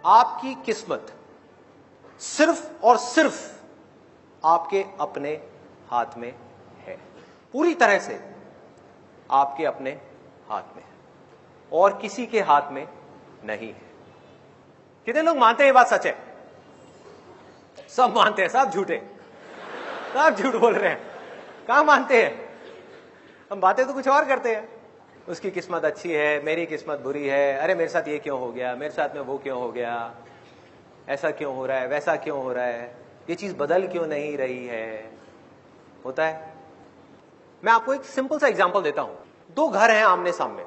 आपकी किस्मत सिर्फ और सिर्फ आपके अपने हाथ में है, पूरी तरह से आपके अपने हाथ में है और किसी के हाथ में नहीं है। कितने लोग मानते हैं ये बात सच है? सब मानते हैं, सब झूठे, सब झूठ बोल रहे हैं। कहां मानते हैं? हम बातें तो कुछ और करते हैं। उसकी किस्मत अच्छी है, मेरी किस्मत बुरी है, अरे मेरे साथ ये क्यों हो गया, मेरे साथ में वो क्यों हो गया, ऐसा क्यों हो रहा है, वैसा क्यों हो रहा है, ये चीज बदल क्यों नहीं रही है। होता है। मैं आपको एक सिंपल सा एग्जांपल देता हूं। दो घर हैं आमने सामने।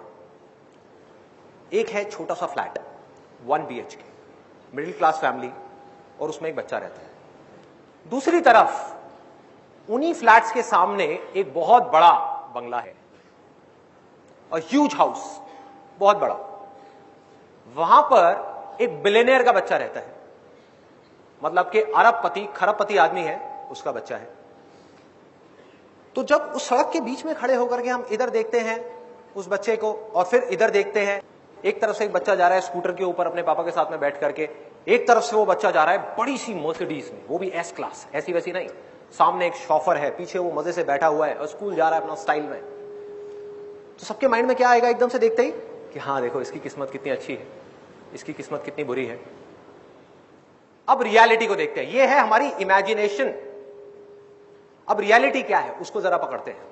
एक है छोटा सा flat 1 BHK, middle class family, और उसमें एक बच्चा रहता है। दूसरी तरफ उन्हीं फ्लैट्स के सामने एक बहुत बड़ा बंगला है, ह्यूज हाउस, बहुत बड़ा। वहां पर एक बिलियनियर का बच्चा रहता है, मतलब कि अरबपति खरबपति आदमी है, उसका बच्चा है। तो जब उस सड़क के बीच में खड़े होकर के हम इधर देखते हैं उस बच्चे को और फिर इधर देखते हैं, एक तरफ से एक बच्चा जा रहा है स्कूटर के ऊपर अपने पापा के साथ में बैठ करके, एक तरफ से वो बच्चा जा रहा है बड़ी सी मर्सिडीज में, वो भी S क्लास, ऐसी वैसी नहीं। सामने एक शॉफर है, पीछे वो मजे से बैठा हुआ है और स्कूल जा रहा है अपना स्टाइल में। तो सबके माइंड में क्या आएगा एकदम से देखते ही कि हाँ देखो इसकी किस्मत कितनी अच्छी है, इसकी किस्मत कितनी बुरी है। अब रियलिटी को देखते हैं, ये है हमारी इमेजिनेशन। अब रियलिटी क्या है उसको जरा पकड़ते हैं।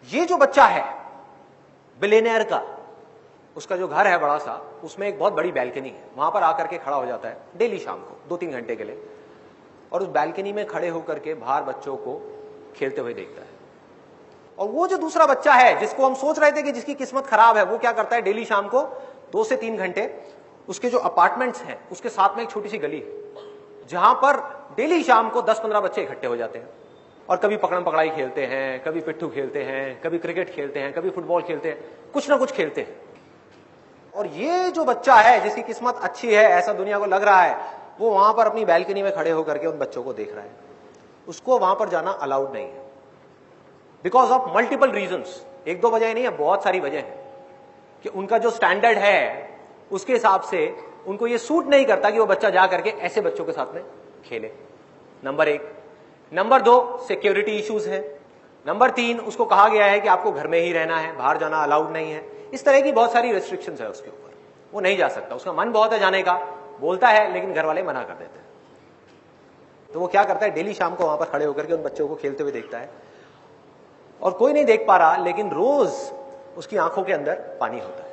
ये जो बच्चा है बिलियनियर का, उसका जो घर है बड़ा सा, उसमें एक बहुत बड़ी बैल्कनी है। वहां पर आकर के खड़ा हो जाता है डेली शाम को 2-3 घंटे के लिए, और उस बैल्कनी में खड़े होकर के बाहर बच्चों को खेलते हुए देखता है। और वो जो दूसरा बच्चा है जिसको हम सोच रहे थे कि जिसकी किस्मत खराब है, वो क्या करता है, डेली शाम को 2 से 3 घंटे उसके जो अपार्टमेंट्स हैं उसके साथ में एक छोटी सी गली है जहां पर डेली शाम को 10-15 बच्चे इकट्ठे हो जाते हैं और कभी पकड़म पकड़ाई खेलते हैं, कभी पिट्ठू खेलते हैं, कभी क्रिकेट खेलते हैं, कभी फुटबॉल खेलते हैं, कुछ ना कुछ खेलते हैं। और ये जो बच्चा है जिसकी किस्मत अच्छी है, ऐसा दुनिया को लग रहा है, वो वहां पर अपनी बैल्कनी में खड़े होकर के उन बच्चों को देख रहा है। उसको वहां पर जाना अलाउड नहीं है, बिकॉज ऑफ मल्टीपल रीजंस। 1-2 वजह नहीं है, बहुत सारी वजह है कि उनका जो स्टैंडर्ड है उसके हिसाब से उनको ये सूट नहीं करता कि वो बच्चा जा करके ऐसे बच्चों के साथ में खेले। नंबर 1। नंबर 2, सिक्योरिटी इश्यूज है। नंबर 3, उसको कहा गया है कि आपको घर में ही रहना है, बाहर जाना अलाउड नहीं है। इस तरह की बहुत सारी रेस्ट्रिक्शंस है उसके ऊपर, वो नहीं जा सकता। उसका मन बहुत है जाने का, बोलता है, लेकिन घर वाले मना कर देते हैं। तो वो क्या करता है, डेली शाम को वहां पर खड़े होकर के उन बच्चों को खेलते हुए देखता है और कोई नहीं देख पा रहा, लेकिन रोज उसकी आंखों के अंदर पानी होता है।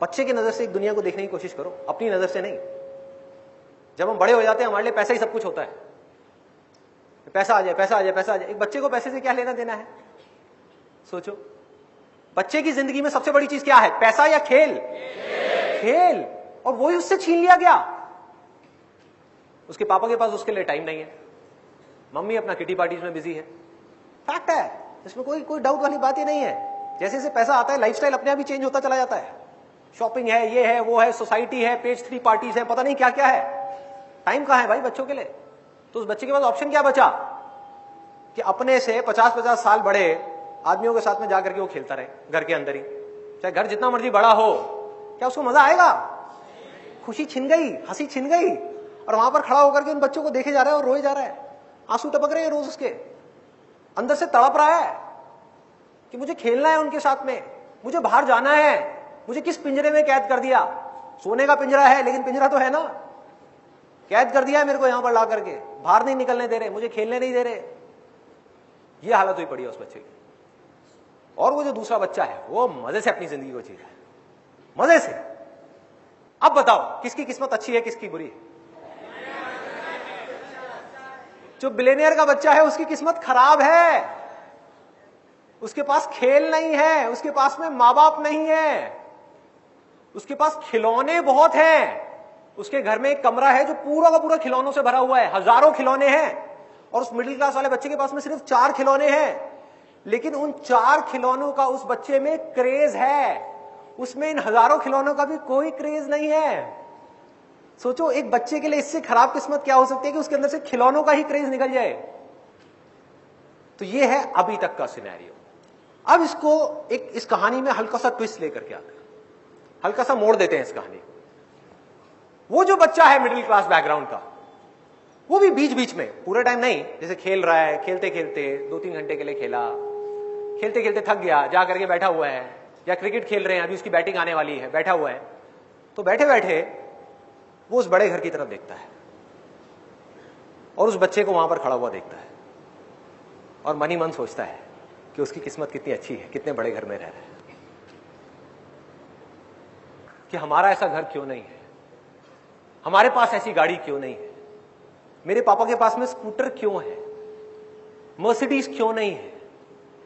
बच्चे की नजर से एक दुनिया को देखने की कोशिश करो, अपनी नजर से नहीं। जब हम बड़े हो जाते हैं हमारे लिए पैसा ही सब कुछ होता है, पैसा आ जाए, पैसा आ जाए, पैसा आ जाए। एक बच्चे को पैसे से क्या लेना देना है? सोचो, बच्चे की जिंदगी में सबसे बड़ी चीज क्या है, पैसा या खेल? खेल। और वही उससे छीन लिया गया। उसके पापा के पास उसके लिए टाइम नहीं है, मम्मी अपना किटी पार्टीज में बिजी है। फैक्ट है, इसमें कोई डाउट वाली बात ही नहीं है। जैसे जैसे पैसा आता है लाइफस्टाइल अपने आप ही चेंज होता चला जाता है। शॉपिंग है, ये है, वो है, सोसाइटी है, पेज 3 पार्टीज है, पता नहीं क्या क्या है। टाइम कहां है भाई बच्चों के लिए? तो उस बच्चे के पास ऑप्शन क्या बचा कि अपने से 50-50 साल बड़े आदमियों के साथ में जाकर के वो खेलता रहे घर के अंदर ही। चाहे घर जितना मर्जी बड़ा हो, क्या उसको मजा आएगा? खुशी छिन गई, हंसी छिन गई। और वहां पर खड़ा होकर के उन बच्चों को देखे जा रहा है और रोए जा रहा है, आंसू टपक रहे हैं रोज उसके अंदर से, तड़प रहा है कि मुझे खेलना है उनके साथ में, मुझे बाहर जाना है। मुझे किस पिंजरे में कैद कर दिया? सोने का पिंजरा है लेकिन पिंजरा तो है ना, कैद कर दिया है मेरे को यहां पर ला करके, बाहर नहीं निकलने दे रहे, मुझे खेलने नहीं दे रहे। ये हालत हुई पड़ी है उस बच्चे की। और वो जो दूसरा बच्चा है वो मजे से अपनी जिंदगी को जी रहा है, मजे से। अब बताओ किसकी किस्मत अच्छी है, किसकी बुरी है? जो बिलियनियर का बच्चा है उसकी किस्मत खराब है। उसके पास खेल नहीं है, उसके पास में मां बाप नहीं है, उसके पास खिलौने बहुत हैं। उसके घर में एक कमरा है जो पूरा का पूरा खिलौनों से भरा हुआ है, हजारों खिलौने हैं। और उस मिडिल क्लास वाले बच्चे के पास में सिर्फ 4 खिलौने हैं, लेकिन उन 4 खिलौनों का उस बच्चे में क्रेज है, उसमें इन हजारों खिलौनों का भी कोई क्रेज नहीं है। सोचो, एक बच्चे के लिए इससे खराब किस्मत क्या हो सकती है कि उसके अंदर से खिलौनों का ही क्रेज निकल जाए। तो ये है अभी तक का सिनेरियो। अब इसको इस कहानी में हल्का सा ट्विस्ट लेकर के आते हैं। हल्का सा मोड़ देते हैं इस कहानी को। वो जो बच्चा है मिडिल क्लास बैकग्राउंड का, वो भी बीच बीच में, पूरे टाइम नहीं, जैसे खेल रहा है, खेलते खेलते 2-3 घंटे के लिए खेला, खेलते खेलते थक गया, जा करके बैठा हुआ है, या क्रिकेट खेल रहे हैं, अभी उसकी बैटिंग आने वाली है, बैठा हुआ है, तो बैठे बैठे वो उस बड़े घर की तरफ देखता है और उस बच्चे को वहां पर खड़ा हुआ देखता है और मन ही मन सोचता है कि उसकी किस्मत कितनी अच्छी है, कितने बड़े घर में रह रहा है, कि हमारा ऐसा घर क्यों नहीं है, हमारे पास ऐसी गाड़ी क्यों नहीं है, मेरे पापा के पास में स्कूटर क्यों है, मर्सिडीज क्यों नहीं है,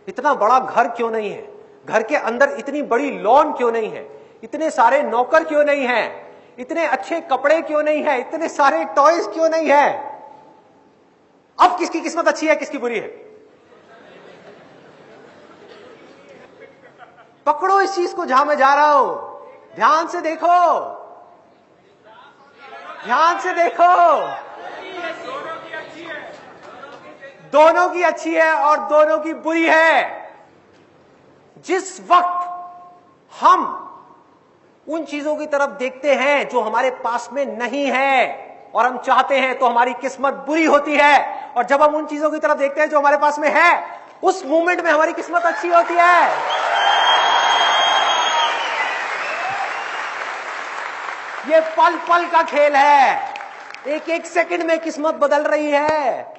इतना बड़ा घर क्यों नहीं है, घर के अंदर इतनी बड़ी लॉन क्यों नहीं है, इतने सारे नौकर क्यों नहीं है, इतने अच्छे कपड़े क्यों नहीं है, इतने सारे टॉयज क्यों नहीं है। अब किसकी किस्मत अच्छी है, किसकी बुरी है? पकड़ो इस चीज को जहां मैं जा रहा हूं, ध्यान से देखो, ध्यान से देखो, दोनों की अच्छी है और दोनों की बुरी है। जिस वक्त हम उन चीजों की तरफ देखते हैं जो हमारे पास में नहीं है और हम चाहते हैं, तो हमारी किस्मत बुरी होती है, और जब हम उन चीजों की तरफ देखते हैं जो हमारे पास में है, उस मोमेंट में हमारी किस्मत अच्छी होती है। ये पल पल का खेल है, एक एक सेकंड में किस्मत बदल रही है,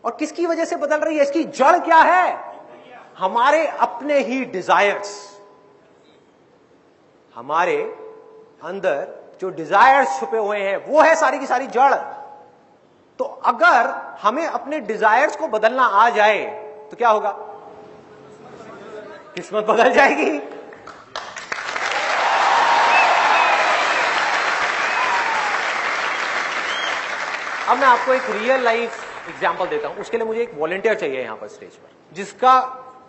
और किसकी वजह से बदल रही है, इसकी जड़ क्या है? हमारे अपने ही डिजायर्स, हमारे अंदर जो डिजायर्स छुपे हुए हैं, वो है सारी की सारी जड़। तो अगर हमें अपने डिजायर्स को बदलना आ जाए तो क्या होगा? किस्मत बदल जाएगी। अब मैं आपको एक रियल लाइफ एग्जांपल देता हूं, उसके लिए मुझे एक वॉलंटियर चाहिए यहां पर स्टेज पर, जिसका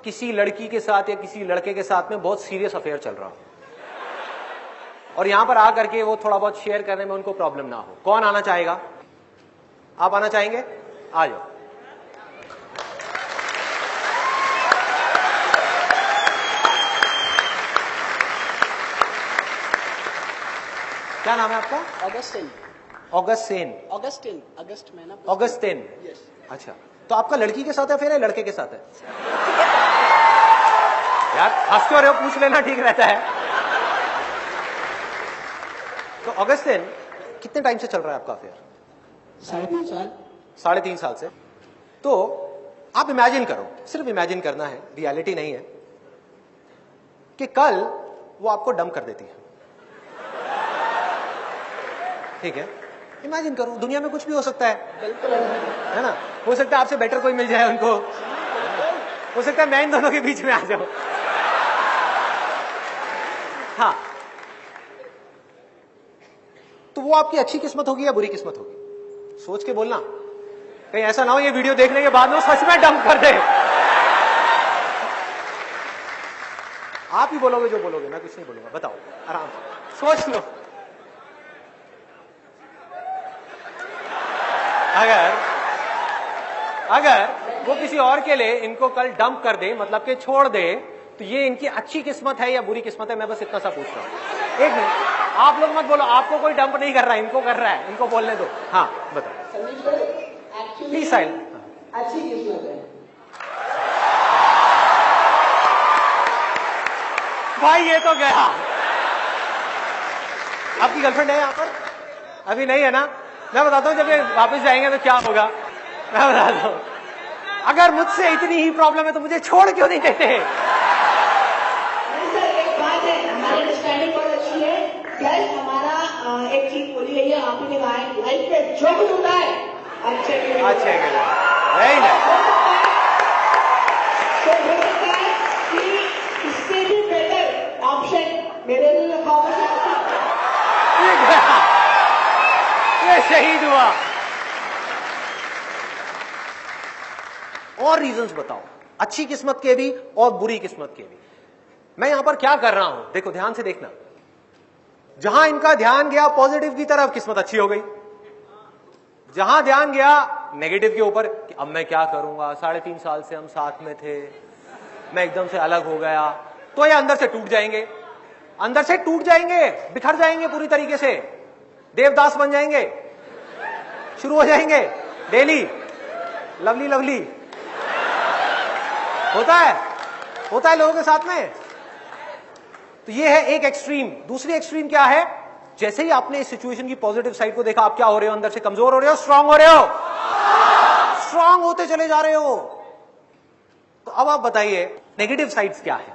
किसी लड़की के साथ या किसी लड़के के साथ में बहुत सीरियस अफेयर चल रहा हो, और यहां पर आकर के वो थोड़ा बहुत शेयर करने में उनको प्रॉब्लम ना हो। कौन आना चाहेगा? आप आना चाहेंगे? आ जाओ। क्या नाम है आपका? ऑगस्टिन। ऑगस्टिन। ऑगस्टिन, अगस्त में ना। ऑगस्टिन। यस। अच्छा, तो आपका लड़की के साथ है फिर लड़के के साथ है? यार हंस क्यों रहे हो, पूछ लेना ठीक रहता है। तो ऑगस्टिन, कितने टाइम से चल रहा है आपका अफेयर? 3.5 साल। 3.5 साल से। तो आप इमेजिन करो, सिर्फ इमेजिन करना है, रियलिटी नहीं है, कि कल वो आपको डंप कर देती है। ठीक है, इमेजिन करो, दुनिया में कुछ भी हो सकता है, बिल्कुल है ना? हो सकता है आपसे बेटर कोई मिल जाए उनको, हो सकता है मैं इन दोनों के बीच में आ जाऊं। हाँ, तो वो आपकी अच्छी किस्मत होगी या बुरी किस्मत होगी? सोच के बोलना, कहीं ऐसा ना हो ये वीडियो देखने के बाद में सच में डंप कर दे। आप ही बोलोगे जो बोलोगे, मैं कुछ नहीं बोलूंगा, बताओ आराम से सोच लो। अगर वो किसी और के लिए इनको कल डंप कर दे, मतलब कि छोड़ दे, तो ये इनकी अच्छी किस्मत है या बुरी किस्मत है? मैं बस इतना सा पूछ रहा हूं। एक मिनट, आप लोग मत बोलो, आपको कोई डंप नहीं कर रहा है, इनको कर रहा है, इनको बोलने दो। हाँ बताओ प्लीज साइड। अच्छी किस्मत है भाई, ये तो गया। आपकी गर्लफ्रेंड है यहाँ पर? अभी नहीं है ना? मैं बताता हूँ जब ये वापस जाएंगे तो क्या होगा, मैं बताता हूँ। अगर मुझसे इतनी ही प्रॉब्लम है तो मुझे छोड़ क्यों नहीं देते? एक बात है, हमारी अंडरस्टैंडिंग बहुत अच्छी है। प्लस हमारा एक चीज बोली गई है, आप ही ने कहा है, लाइफ में जो कुछ होता है अच्छे के लिए। अच्छे के लिए, नहीं नहीं, तो हो सकता है कि इससे भी बेटर ऑप्शन मेरे लिए रखा होगा। ये शहीद हुआ। और रीजंस बताओ, अच्छी किस्मत के भी और बुरी किस्मत के भी। मैं यहां पर क्या कर रहा हूं, देखो ध्यान से देखना। जहां इनका ध्यान गया पॉजिटिव की तरफ, किस्मत अच्छी हो गई। जहां ध्यान गया नेगेटिव के ऊपर कि अब मैं क्या करूंगा, 3.5 साल से हम साथ में थे, मैं एकदम से अलग हो गया, तो ये अंदर से टूट जाएंगे। अंदर से टूट जाएंगे, बिखर जाएंगे पूरी तरीके से, देवदास बन जाएंगे, शुरू हो जाएंगे डेली लवली लवली। होता है लोगों के साथ में। तो ये है एक एक्सट्रीम। दूसरी एक्सट्रीम क्या है? जैसे ही आपने इस सिचुएशन की पॉजिटिव साइड को देखा, आप क्या हो रहे हो? अंदर से कमजोर हो रहे हो, स्ट्रांग हो रहे हो, स्ट्रांग होते चले जा रहे हो। तो अब आप बताइए नेगेटिव साइड्स क्या है?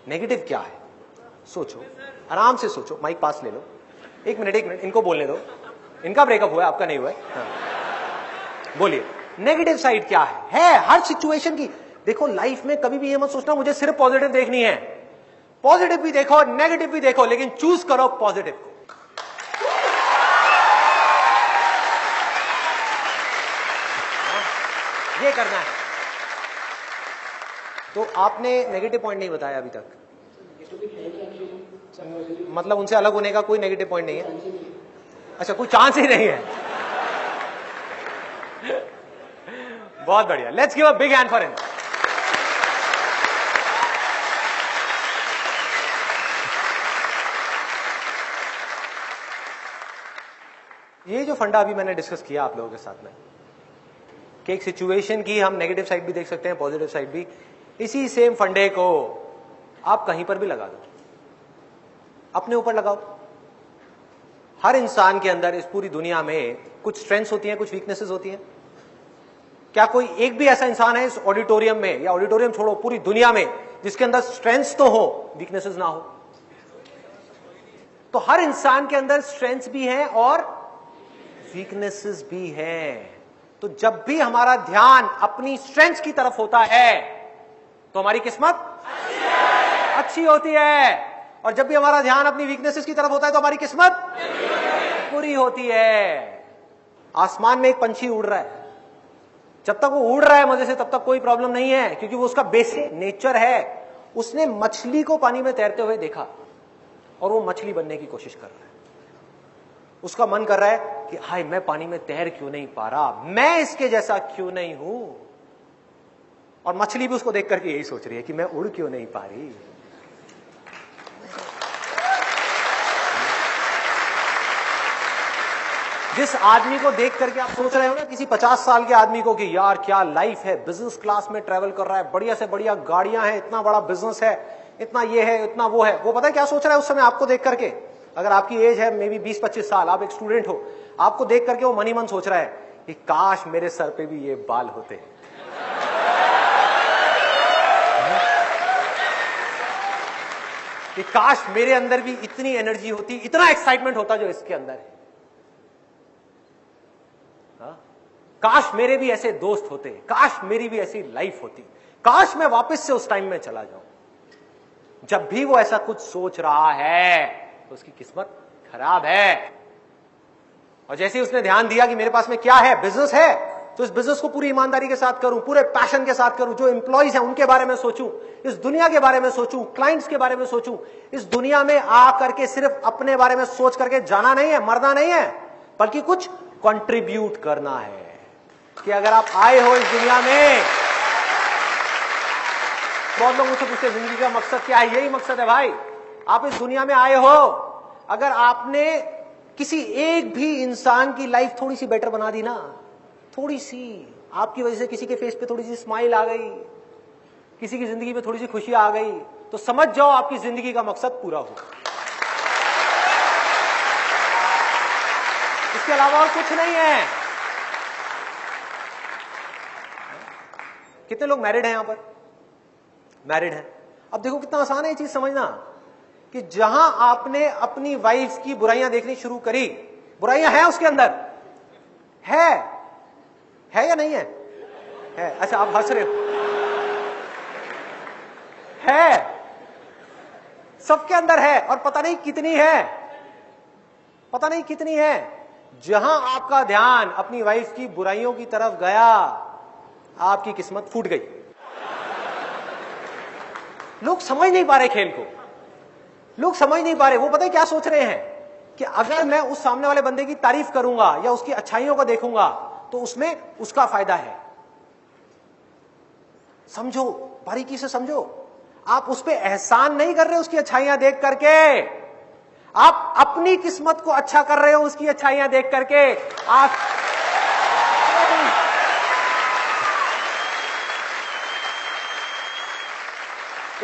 नेगेटिव क्या है? सोचो, आराम से सोचो। माइक पास ले लो। एक मिनट इनको बोलने दो। इनका ब्रेकअप हुआ है, आपका नहीं हुआ है। हाँ। बोलिए नेगेटिव साइड क्या है हर सिचुएशन की। देखो लाइफ में कभी भी ये मत सोचना मुझे सिर्फ पॉजिटिव देखनी है। पॉजिटिव भी देखो, नेगेटिव भी देखो, लेकिन चूज करो पॉजिटिव को। ये करना है। तो आपने नेगेटिव पॉइंट नहीं बताया अभी तक। मतलब उनसे अलग होने का कोई नेगेटिव पॉइंट नहीं है? अच्छा, कोई चांस ही नहीं है। बहुत बढ़िया। Let's give a big hand for him. ये जो फंडा अभी मैंने डिस्कस किया आप लोगों के साथ में कि एक सिचुएशन की हम नेगेटिव साइड भी देख सकते हैं, पॉजिटिव साइड भी, इसी सेम फंडे को आप कहीं पर भी लगा दो, अपने ऊपर लगाओ। हर इंसान के अंदर इस पूरी दुनिया में कुछ स्ट्रेंथ्स होती हैं, कुछ वीकनेसेस होती हैं। क्या कोई एक भी ऐसा इंसान है इस ऑडिटोरियम में, या ऑडिटोरियम छोड़ो पूरी दुनिया में, जिसके अंदर स्ट्रेंथ्स तो हो, वीकनेसेस ना हो? तो हर इंसान के अंदर स्ट्रेंथ्स भी हैं और वीकनेसेस भी हैं। तो जब भी हमारा ध्यान अपनी स्ट्रेंथ्स की तरफ होता है तो हमारी किस्मत अच्छी होती है, और जब भी हमारा ध्यान अपनी वीकनेसेस की तरफ होता है तो हमारी किस्मत बुरी होती है। आसमान में एक पंछी उड़ रहा है, जब तक वो उड़ रहा है मजे से तब तक कोई प्रॉब्लम नहीं है, क्योंकि वो उसका बेसिक नेचर है। उसने मछली को पानी में तैरते हुए देखा और वो मछली बनने की कोशिश कर रहा है। उसका मन कर रहा है कि हाय मैं पानी में तैर क्यों नहीं पा रहा, मैं इसके जैसा क्यों नहीं हूं। और मछली भी उसको देख करके यही सोच रही है कि मैं उड़ क्यों नहीं पा रही। जिस आदमी को देख करके आप सोच रहे हो ना, किसी 50 साल के आदमी को, कि यार क्या लाइफ है, बिजनेस क्लास में ट्रेवल कर रहा है, बढ़िया से बढ़िया गाड़ियां हैं, इतना बड़ा बिजनेस है, इतना ये है, इतना वो है, वो पता है क्या सोच रहा है उस समय आपको देख करके? अगर आपकी एज है मे बी 20-25 साल, आप एक स्टूडेंट हो, आपको देख करके वो मन ही मन सोच रहा है कि काश मेरे सर पे भी ये बाल होते, कि काश मेरे अंदर भी इतनी एनर्जी होती, इतना एक्साइटमेंट होता जो इसके अंदर है। काश मेरे भी ऐसे दोस्त होते, काश मेरी भी ऐसी लाइफ होती, काश मैं वापस से उस टाइम में चला जाऊं। जब भी वो ऐसा कुछ सोच रहा है तो उसकी किस्मत खराब है। और जैसे ही उसने ध्यान दिया कि मेरे पास में क्या है, बिजनेस है, तो इस बिजनेस को पूरी ईमानदारी के साथ करूं, पूरे पैशन के साथ करूं, जो एम्प्लॉइज हैं उनके बारे में सोचूं, इस दुनिया के बारे में सोचूं, क्लाइंट्स के बारे में सोचूं। इस दुनिया में आ करके सिर्फ अपने बारे में सोच करके जाना नहीं है, मरना नहीं है, बल्कि कुछ कंट्रीब्यूट करना है। कि अगर आप आए हो इस दुनिया में, बहुत लोग मुझसे पूछते जिंदगी का मकसद क्या है? यही मकसद है भाई, आप इस दुनिया में आए हो, अगर आपने किसी एक भी इंसान की लाइफ थोड़ी सी बेटर बना दी ना, थोड़ी सी, आपकी वजह से किसी के फेस पे थोड़ी सी स्माइल आ गई, किसी की जिंदगी में थोड़ी सी खुशी आ गई, तो समझ जाओ आपकी जिंदगी का मकसद पूरा हो। इसके अलावा और कुछ नहीं है। कितने लोग मैरिड हैं यहां पर? मैरिड हैं। अब देखो कितना आसान है ये चीज समझना, कि जहां आपने अपनी वाइफ की बुराइयां देखनी शुरू करी, बुराइयां हैं उसके अंदर, है या नहीं है? है। अच्छा आप हंस रहे हो। है, सबके अंदर है, और पता नहीं कितनी है, पता नहीं कितनी है। जहां आपका ध्यान अपनी वाइफ की बुराइयों की तरफ गया, आपकी किस्मत फूट गई। लोग समझ नहीं पा रहे खेल को, लोग समझ नहीं पा रहे। वो पता है क्या सोच रहे हैं कि अगर मैं उस सामने वाले बंदे की तारीफ करूंगा या उसकी अच्छाइयों को देखूंगा तो उसमें उसका फायदा है। समझो, बारीकी से समझो। आप उस पर एहसान नहीं कर रहे उसकी अच्छाइयां देख करके, आप अपनी किस्मत को अच्छा कर रहे हो उसकी अच्छाइयां देख करके। आप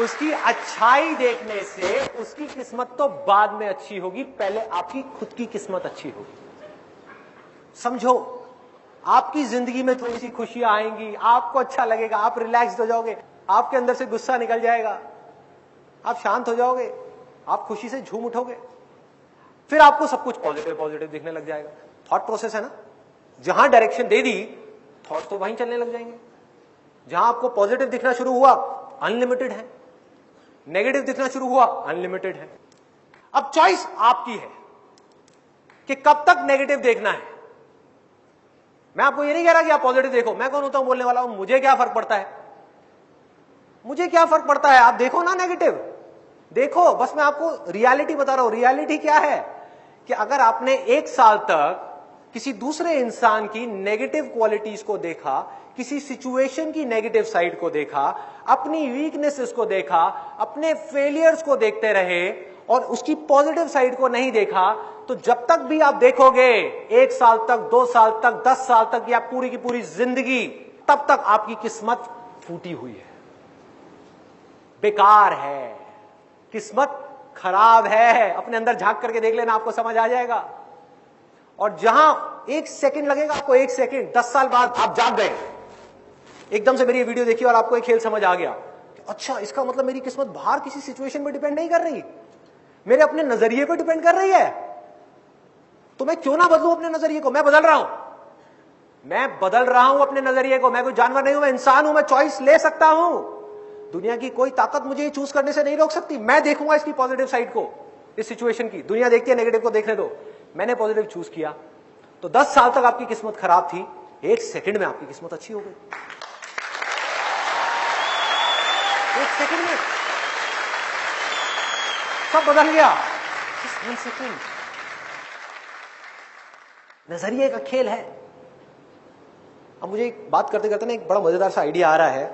उसकी अच्छाई देखने से उसकी किस्मत तो बाद में अच्छी होगी, पहले आपकी खुद की किस्मत अच्छी होगी। समझो, आपकी जिंदगी में थोड़ी सी खुशियां आएंगी, आपको अच्छा लगेगा, आप रिलैक्स हो जाओगे, आपके अंदर से गुस्सा निकल जाएगा, आप शांत हो जाओगे, आप खुशी से झूम उठोगे, फिर आपको सब कुछ पॉजिटिव पॉजिटिव दिखने लग जाएगा। थॉट प्रोसेस है ना, जहां डायरेक्शन दे दी थॉट तो वहीं चलने लग जाएंगे। जहां आपको पॉजिटिव दिखना शुरू हुआ अनलिमिटेड है, नेगेटिव दिखना शुरू हुआ अनलिमिटेड है। अब चॉइस आपकी है कि कब तक नेगेटिव देखना है। मैं आपको ये नहीं कह रहा कि आप पॉजिटिव देखो, मैं कौन होता हूं बोलने वाला हूं, मुझे क्या फर्क पड़ता है, मुझे क्या फर्क पड़ता है, आप देखो ना नेगेटिव, देखो, बस मैं आपको रियलिटी बता रहा हूं। रियलिटी क्या है कि अगर आपने 1 साल तक किसी दूसरे इंसान की नेगेटिव क्वालिटीज को देखा, किसी सिचुएशन की नेगेटिव साइड को देखा, अपनी वीकनेसेस को देखा, अपने फेलियर्स को देखते रहे और उसकी पॉजिटिव साइड को नहीं देखा, तो जब तक भी आप देखोगे 1 साल तक, 2 साल तक, 10 साल तक या पूरी की पूरी जिंदगी, तब तक आपकी किस्मत फूटी हुई है, बेकार है, किस्मत खराब है। अपने अंदर झांक करके देख लेना, आपको समझ आ जाएगा। और जहां 1 सेकंड लगेगा आपको, 1 सेकंड, 10 साल बाद आप जाग गए, एकदम से मेरी ये वीडियो देखी और आपको एक खेल समझ आ गया, अच्छा इसका मतलब मेरी किस्मत बाहर किसी सिचुएशन पे डिपेंड नहीं कर रही, मेरे अपने नजरिए पे डिपेंड कर रही है, तो मैं क्यों ना बदलूं अपने नजरिए को। मैं बदल रहा हूं, मैं बदल रहा हूं अपने नजरिए को। मैं कोई जानवर नहीं हूं, मैं इंसान हूं, मैं चॉइस ले सकता हूं। दुनिया की कोई ताकत मुझे चूज करने से नहीं रोक सकती। मैं देखूंगा इसकी पॉजिटिव साइड को, इस सिचुएशन की। दुनिया देखती है नेगेटिव को, देखने दो, मैंने पॉजिटिव चूज किया। तो 10 साल तक आपकी किस्मत खराब थी, 1 सेकंड में आपकी किस्मत अच्छी हो गई। 1 सेकंड में सब बदल गया। 1 सेकंड, नजरिए का खेल है। अब मुझे एक बात करते करते ना एक बड़ा मजेदार सा आइडिया आ रहा है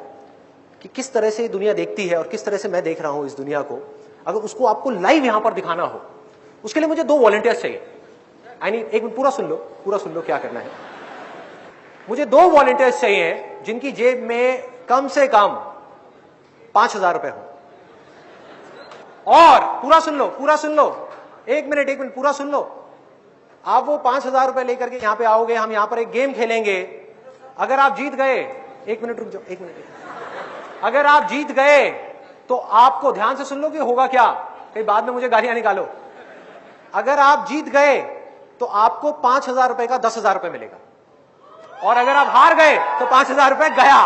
कि किस तरह से दुनिया देखती है और किस तरह से मैं देख रहा हूं इस दुनिया को। अगर उसको आपको लाइव यहां पर दिखाना हो, उसके लिए मुझे 2 वॉलंटियर्स चाहिए। आई नीड, एक मिनट, पूरा सुन लो क्या करना है। मुझे 2 वॉलंटियर्स चाहिए जिनकी जेब में कम से कम 5,000 रुपए हो। और पूरा सुन लो, एक मिनट, पूरा सुन लो। आप वो 5,000 रुपए लेकर के यहां पे आओगे, हम यहां पर एक गेम खेलेंगे। अगर आप जीत गए, 1 मिनट रुक जाओ, 1 मिनट। अगर आप जीत गए तो आपको, ध्यान से सुन लो कि होगा क्या, कहीं बाद में मुझे गालियां निकालो। अगर आप जीत गए तो आपको 5,000 रुपए का 10,000 रुपए मिलेगा, और अगर आप हार गए तो 5,000 रुपए गया।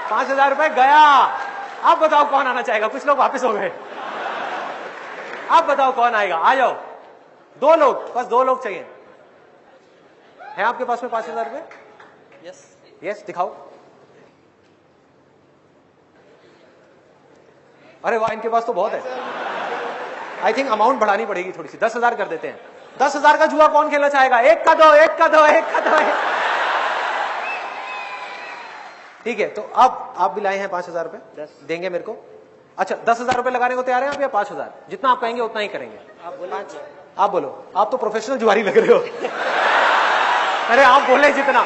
5,000 रुपए गया। अब बताओ कौन आना चाहेगा? कुछ लोग वापस हो गए। अब बताओ कौन आएगा? आ जाओ, 2 लोग, बस 2 लोग चाहिए। है आपके पास में 5,000 रुपए? यस, दिखाओ। अरे वाह, इनके पास तो बहुत है। आई थिंक अमाउंट बढ़ानी पड़ेगी थोड़ी सी, 10,000 कर देते हैं। 10,000 का जुआ कौन खेलना चाहेगा? एक का दो। ठीक है, तो अब आप भी लाए हैं 5,000 रुपए, देंगे मेरे को? अच्छा, 10,000 रुपए लगाने को तैयार हैं आप या 5,000? जितना आप कहेंगे उतना ही करेंगे। आप बोलो, आप तो प्रोफेशनल जुआरी लग रहे हो। अरे आप बोले जितना,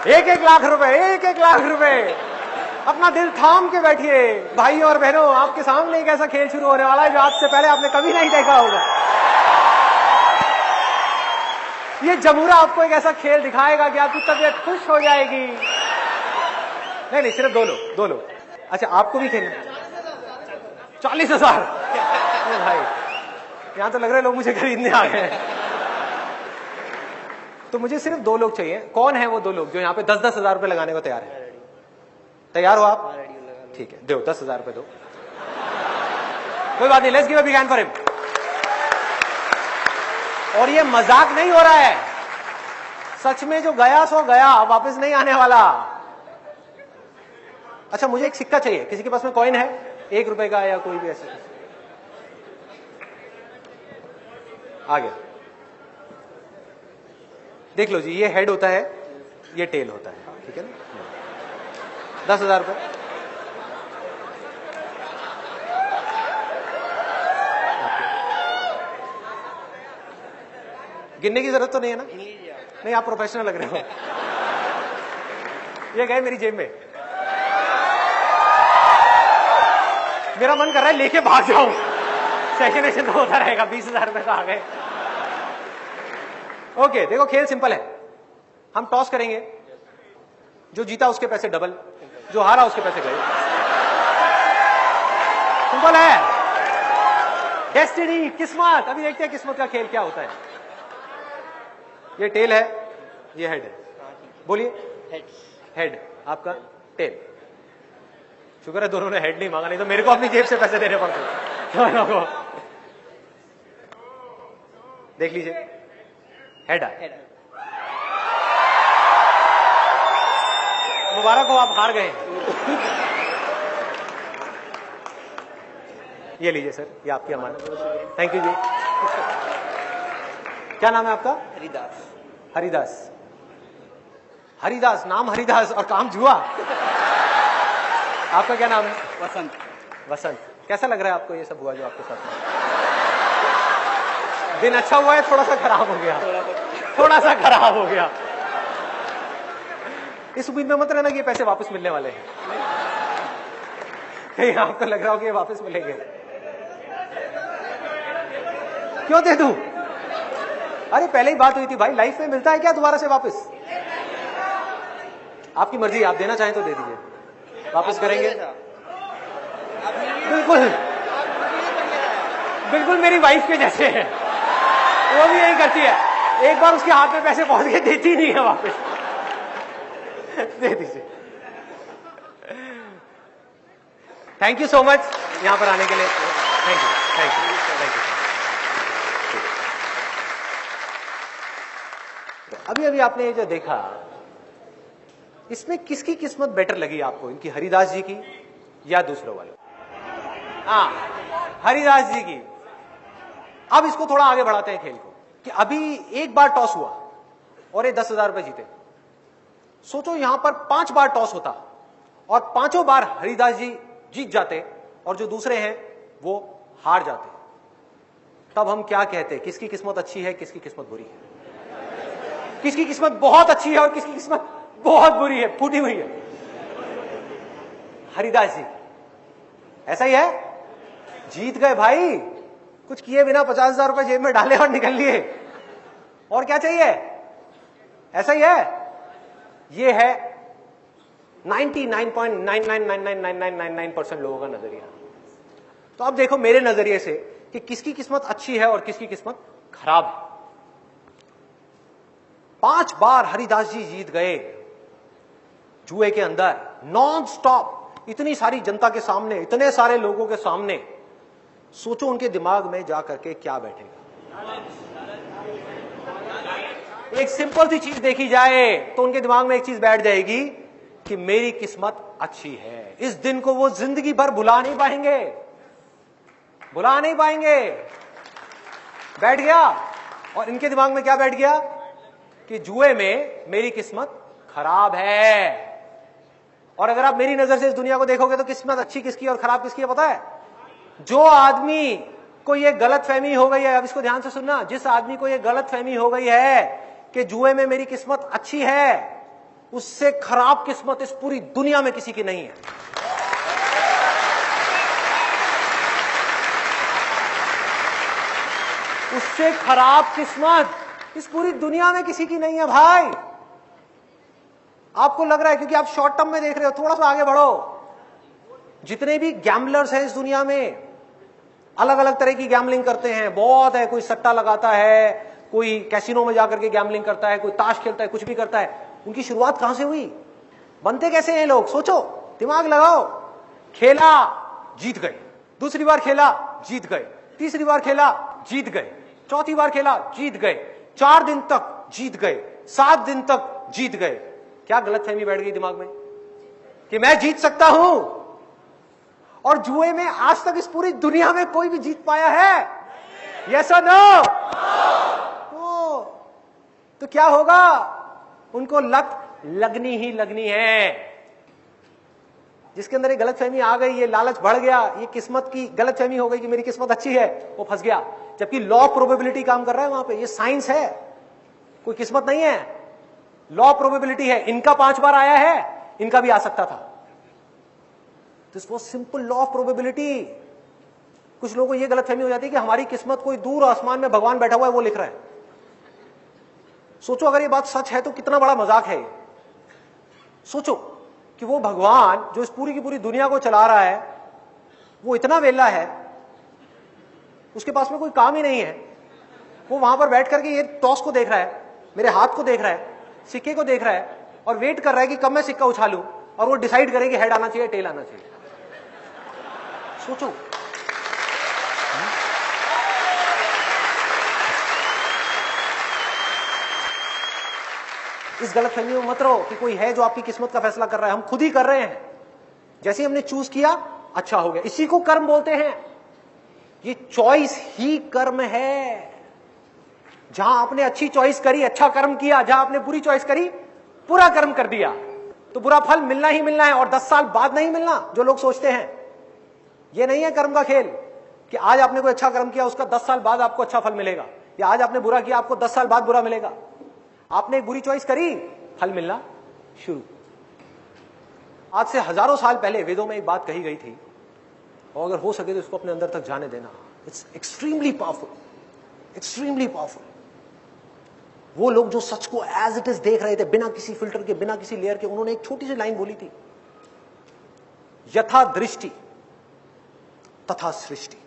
1-1 लाख रुपए, 1-1 लाख रुपए। अपना दिल थाम के बैठिए भाइयों और बहनों, आपके सामने एक ऐसा खेल शुरू होने वाला है जो आज से पहले आपने कभी नहीं देखा होगा। ये जमूरा आपको एक ऐसा खेल दिखाएगा कि आपकी तबीयत खुश हो जाएगी। नहीं, सिर्फ 2 लोग। अच्छा, आपको भी खेलना? 40,000? भाई, यहां तो लग रहा है लोग मुझे खरीदने आ गए हैं। तो मुझे सिर्फ 2 लोग चाहिए। कौन है वो 2 लोग जो यहाँ पे 10-10 हजार रुपए लगाने को तैयार है? तैयार हो आप? ठीक है, दो, 10,000 रुपए दो। कोई बात नहीं, let's give a big hand for him. और ये मजाक नहीं हो रहा है, सच में जो गया सो गया, वापस नहीं आने वाला। अच्छा, मुझे एक सिक्का चाहिए। किसी के पास में कॉइन है 1 रुपए का या कोई भी ऐसा? आ गया, देख लो जी, ये हेड होता है, ये टेल होता है, ठीक है ना? 10,000 रुपए। गिनने की जरूरत तो नहीं है ना? नहीं, आप प्रोफेशनल लग रहे हो। ये गए मेरी जेब में, मेरा मन कर रहा है लेके भाग जाऊं, सेशन तो होता रहेगा। 20,000 रुपए तो आ गए। ओके, देखो खेल सिंपल है। हम टॉस करेंगे, जो जीता उसके पैसे डबल, जो हारा उसके पैसे गए। सिंपल है। डेस्टिनी, किस्मत। अभी देखते हैं किस्मत का खेल क्या होता है। ये टेल है, ये हेड है। बोलिए। हेड आपका, टेल। शुक्र है दोनों ने हेड नहीं मांगा, नहीं तो मेरे को अपनी जेब से पैसे देने पड़ते दोनों को। देख लीजिए, हेड है। मुबारक हो, आप हार गए। ये लीजिए सर, ये आपकी अमानत। थैंक यू जी। क्या नाम है आपका? हरिदास। हरिदास। हरिदास, नाम हरिदास और काम जुआ। आपका क्या नाम है? वसंत। वसंत। कैसा लग रहा है आपको ये सब हुआ जो आपके साथ में? दिन अच्छा हुआ है, थोड़ा सा खराब हो गया? थोड़ा सा खराब हो गया। इस उम्मीद में मत रहना कि ये पैसे वापस मिलने वाले हैं। कहीं आपको लग रहा हो कि ये वापस मिलेंगे। क्यों दे दूं? अरे पहले ही बात हुई थी भाई, लाइफ में मिलता है क्या दोबारा से वापस? आपकी मर्जी, आप देना चाहें तो दे दीजिए। वापस करेंगे? बिल्कुल बिल्कुल मेरी वाइफ के जैसे है, वो भी यही करती है। एक बार उसके हाथ में पैसे पहुंच गए, देती नहीं है वापस। दे दीजिए। थैंक यू सो मच यहां पर आने के लिए। Thank you, thank you, thank you. अभी अभी आपने ये जो देखा, इसमें किसकी किस्मत बेटर लगी आपको? इनकी, हरिदास जी की या दूसरों वालों? हाँ, हरिदास जी की। अब इसको थोड़ा आगे बढ़ाते हैं खेल को, कि अभी एक बार टॉस हुआ और ये 10,000 रुपए जीते। सोचो यहां पर 5 बार टॉस होता और 5 बार हरिदास जी जीत जाते और जो दूसरे हैं वो हार जाते। तब हम क्या कहते? किसकी किस्मत अच्छी है, किसकी किस्मत बुरी है? किसकी किस्मत बहुत अच्छी है और किसकी किस्मत बहुत बुरी है, फूटी हुई है? हरिदास जी। ऐसा ही है, जीत गए भाई, कुछ किए बिना 50,000 रुपए जेब में डाले और निकल लिए। और क्या चाहिए? ऐसा ही है। ये है 99.99999999% लोगों का नजरिया। तो अब देखो मेरे नजरिए से कि किसकी किस्मत अच्छी है और किसकी किस्मत खराब है। 5 बार हरिदास जी जीत गए जुए के अंदर, नॉन स्टॉप, इतनी सारी जनता के सामने, इतने सारे लोगों के सामने। सोचो उनके दिमाग में जाकर के क्या बैठेगा। एक सिंपल सी चीज देखी जाए तो उनके दिमाग में एक चीज बैठ जाएगी कि मेरी किस्मत अच्छी है। इस दिन को वो जिंदगी भर भुला नहीं पाएंगे, भुला नहीं पाएंगे। बैठ गया। और इनके दिमाग में क्या बैठ गया? कि जुए में मेरी किस्मत खराब है। और अगर आप मेरी नजर से इस दुनिया को देखोगे तो किस्मत अच्छी किसकी और खराब किसकी है पता है? जो आदमी को ये गलत फहमी हो गई है, अब इसको ध्यान से सुनना, जिस आदमी को ये गलत फहमी हो गई है कि जुए में मेरी किस्मत अच्छी है, उससे खराब किस्मत इस पूरी दुनिया में किसी की नहीं है। उससे खराब किस्मत इस पूरी दुनिया में किसी की नहीं है भाई। आपको लग रहा है क्योंकि आप शॉर्ट टर्म में देख रहे हो, थोड़ा सा आगे बढ़ो। जितने भी गैम्बलर्स हैं इस दुनिया में, अलग अलग तरह की गैम्बलिंग करते हैं, बहुत है। कोई सट्टा लगाता है, कोई कैसीनो में जाकर के गैम्बलिंग करता है, कोई ताश खेलता है, कुछ भी करता है। उनकी शुरुआत कहां से हुई? बनते कैसे हैं लोग? सोचो, दिमाग लगाओ। खेला, जीत गए। दूसरी बार खेला, जीत गए। तीसरी बार खेला, जीत गए। चौथी बार खेला, जीत गए। 4 दिन तक जीत गए, 7 दिन तक जीत गए। क्या गलतफहमी बैठ गई दिमाग में कि मैं जीत सकता हूं? और जुए में आज तक इस पूरी दुनिया में कोई भी जीत पाया है? यस और नो? तो क्या होगा? उनको लत लगनी ही लगनी है। जिसके अंदर ये गलतफहमी आ गई, ये लालच बढ़ गया, ये किस्मत की गलतफहमी हो गई कि मेरी किस्मत अच्छी है, वो फंस गया। जबकि लॉ ऑफ प्रोबेबिलिटी काम कर रहा है वहां पे, ये साइंस है। कोई किस्मत नहीं है, लॉ प्रोबेबिलिटी है। इनका 5 बार आया है, इनका भी आ सकता था। This was simple law of probability. कुछ लोगों को यह गलतफहमी हो जाती है कि हमारी किस्मत कोई दूर आसमान में भगवान बैठा हुआ है वो लिख रहा है। सोचो अगर ये बात सच है तो कितना बड़ा मजाक है ये। सोचो कि वो भगवान जो इस पूरी की पूरी दुनिया को चला रहा है वो इतना वेला है, उसके पास में कोई काम ही नहीं है, वो वहां पर बैठ करके ये टॉस को देख रहा है, मेरे हाथ को देख रहा है, सिक्के को देख रहा है और वेट कर रहा है कि कब मैं सिक्का उछालूं और वो डिसाइड करे कि हेड आना चाहिए टेल आना चाहिए। सोचो इस गलतफहमी में मत रहो कि कोई है जो आपकी किस्मत का फैसला कर रहा है। हम खुद ही कर रहे हैं। जैसे हमने चूज किया अच्छा हो गया, इसी को कर्म बोलते हैं। ये चॉइस ही कर्म है। जहां आपने अच्छी चॉइस करी अच्छा कर्म किया, जहां आपने बुरी चॉइस करी बुरा कर्म कर दिया, तो बुरा फल मिलना ही मिलना है और 10 साल बाद नहीं मिलना जो लोग सोचते हैं। ये नहीं है कर्म का खेल कि आज आपने कोई अच्छा कर्म किया उसका 10 साल बाद आपको अच्छा फल मिलेगा, या आज आपने बुरा किया आपको 10 साल बाद बुरा मिलेगा। आपने एक बुरी चॉइस करी, फल मिलना शुरू। आज से हजारों साल पहले वेदों में एक बात कही गई थी और अगर हो सके तो इसको अपने अंदर तक जाने देना। It's extremely powerful, extremely powerful. वो लोग जो सच को एज इट इज देख रहे थे, बिना किसी फिल्टर के, बिना किसी लेयर के, उन्होंने एक छोटी सी लाइन बोली थी, यथा दृष्टि तथा सृष्टि,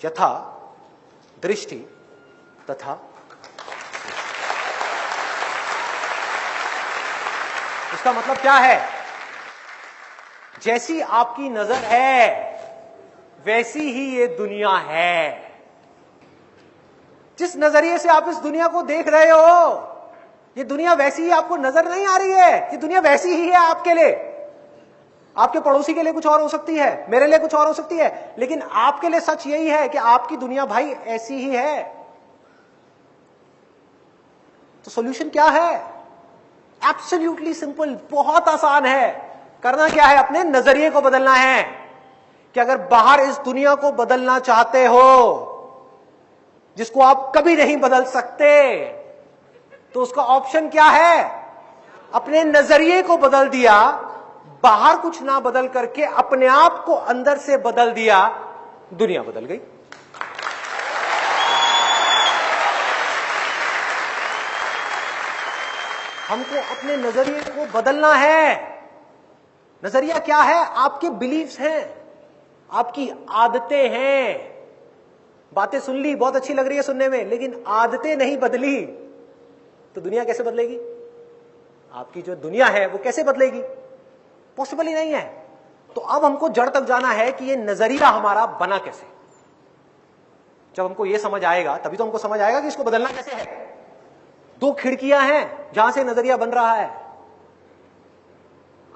यथा दृष्टि तथा। इसका मतलब क्या है? जैसी आपकी नजर है वैसी ही ये दुनिया है। जिस नजरिए से आप इस दुनिया को देख रहे हो ये दुनिया वैसी ही आपको नजर नहीं आ रही है। ये दुनिया वैसी ही है आपके लिए। आपके पड़ोसी के लिए कुछ और हो सकती है, मेरे लिए कुछ और हो सकती है, लेकिन आपके लिए सच यही है कि आपकी दुनिया भाई ऐसी ही है। तो सॉल्यूशन क्या है? एब्सोल्युटली सिंपल, बहुत आसान है। करना क्या है? अपने नजरिए को बदलना है कि अगर बाहर इस दुनिया को बदलना चाहते हो जिसको आप कभी नहीं बदल सकते, तो उसका ऑप्शन क्या है? अपने नजरिए को बदल दिया, बाहर कुछ ना बदल करके अपने आप को अंदर से बदल दिया, दुनिया बदल गई। हमको अपने नजरिए को बदलना है। नजरिया क्या है? आपके बिलीफ्स हैं, आपकी आदतें हैं। बातें सुन ली, बहुत अच्छी लग रही है सुनने में, लेकिन आदतें नहीं बदली तो दुनिया कैसे बदलेगी? आपकी जो दुनिया है वो कैसे बदलेगी? पॉसिबल ही नहीं है। तो अब हमको जड़ तक जाना है कि ये नजरिया हमारा बना कैसे। जब हमको ये समझ आएगा तभी तो हमको समझ आएगा कि इसको बदलना कैसे है। 2 खिड़कियां हैं जहां से नजरिया बन रहा है,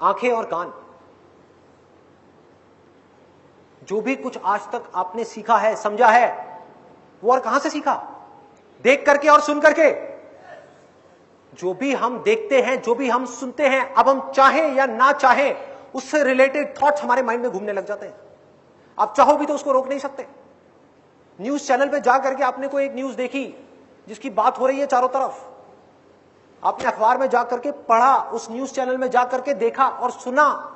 आंखें और कान। जो भी कुछ आज तक आपने सीखा है, समझा है, वो और कहां से सीखा? देख करके और सुन करके। जो भी हम देखते हैं, जो भी हम सुनते हैं, अब हम चाहें या ना चाहें उससे रिलेटेड थॉट्स हमारे माइंड में घूमने लग जाते हैं। आप चाहो भी तो उसको रोक नहीं सकते। न्यूज चैनल पे जा करके आपने कोई एक न्यूज देखी जिसकी बात हो रही है चारों तरफ, आपने अखबार में जाकर के पढ़ा, उस न्यूज चैनल में जाकर के देखा और सुना।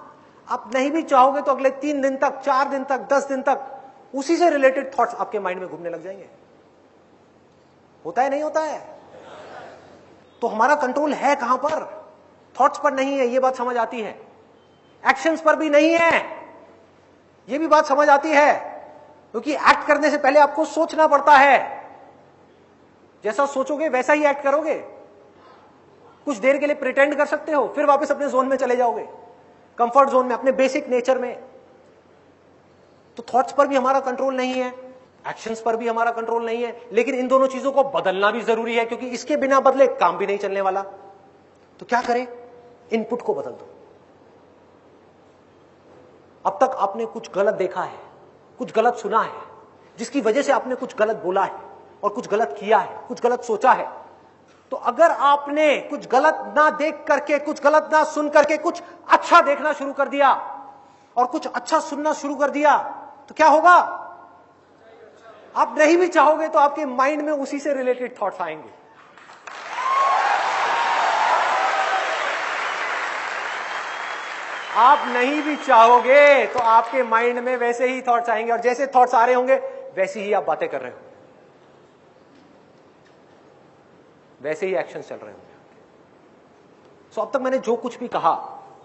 आप नहीं भी चाहोगे तो अगले 3 दिन तक, 4 दिन तक, 10 दिन तक उसी से रिलेटेड थॉट्स आपके माइंड में घूमने लग जाएंगे। होता है नहीं होता है? तो हमारा कंट्रोल है कहां पर? थॉट्स पर नहीं है, ये बात समझ आती है। एक्शंस पर भी नहीं है, ये भी बात समझ आती है, क्योंकि एक्ट करने से पहले आपको सोचना पड़ता है। जैसा सोचोगे वैसा ही एक्ट करोगे। कुछ देर के लिए प्रिटेंड कर सकते हो, फिर वापस अपने जोन में चले जाओगे, कंफर्ट जोन में, अपने बेसिक नेचर में। तो थॉट्स पर भी हमारा कंट्रोल नहीं है, एक्शंस पर भी हमारा कंट्रोल नहीं है, लेकिन इन दोनों चीजों को बदलना भी जरूरी है, क्योंकि इसके बिना बदले काम भी नहीं चलने वाला। तो क्या करें? इनपुट को बदल दो। अब तक आपने कुछ गलत देखा है, कुछ गलत सुना है, जिसकी वजह से आपने कुछ गलत बोला है और कुछ गलत किया है, कुछ गलत सोचा है। तो अगर आपने कुछ गलत ना देख करके, कुछ गलत ना सुन करके कुछ अच्छा देखना शुरू कर दिया और कुछ अच्छा सुनना शुरू कर दिया, तो क्या होगा? आप नहीं भी चाहोगे तो आपके माइंड में उसी से रिलेटेड थॉट्स आएंगे। आप नहीं भी चाहोगे तो आपके माइंड में वैसे ही थॉट्स आएंगे, और जैसे थॉट्स आ रहे होंगे वैसे ही आप बातें कर रहे होंगे, वैसे ही एक्शन चल रहे होंगे। सो अब तक मैंने जो कुछ भी कहा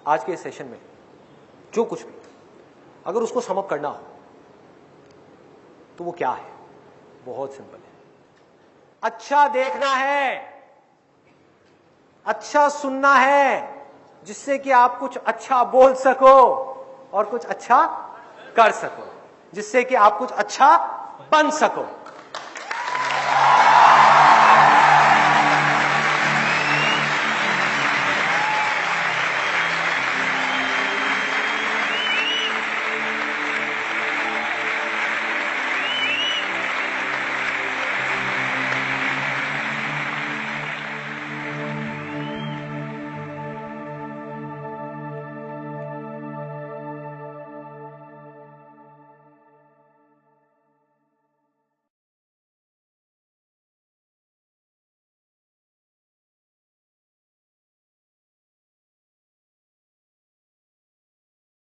आज के सेशन में, जो कुछ भी, अगर उसको समअप करना हो तो वो क्या है? बहुत सिंपल है। अच्छा देखना है, अच्छा सुनना है, जिससे कि आप कुछ अच्छा बोल सको और कुछ अच्छा कर सको, जिससे कि आप कुछ अच्छा बन सको।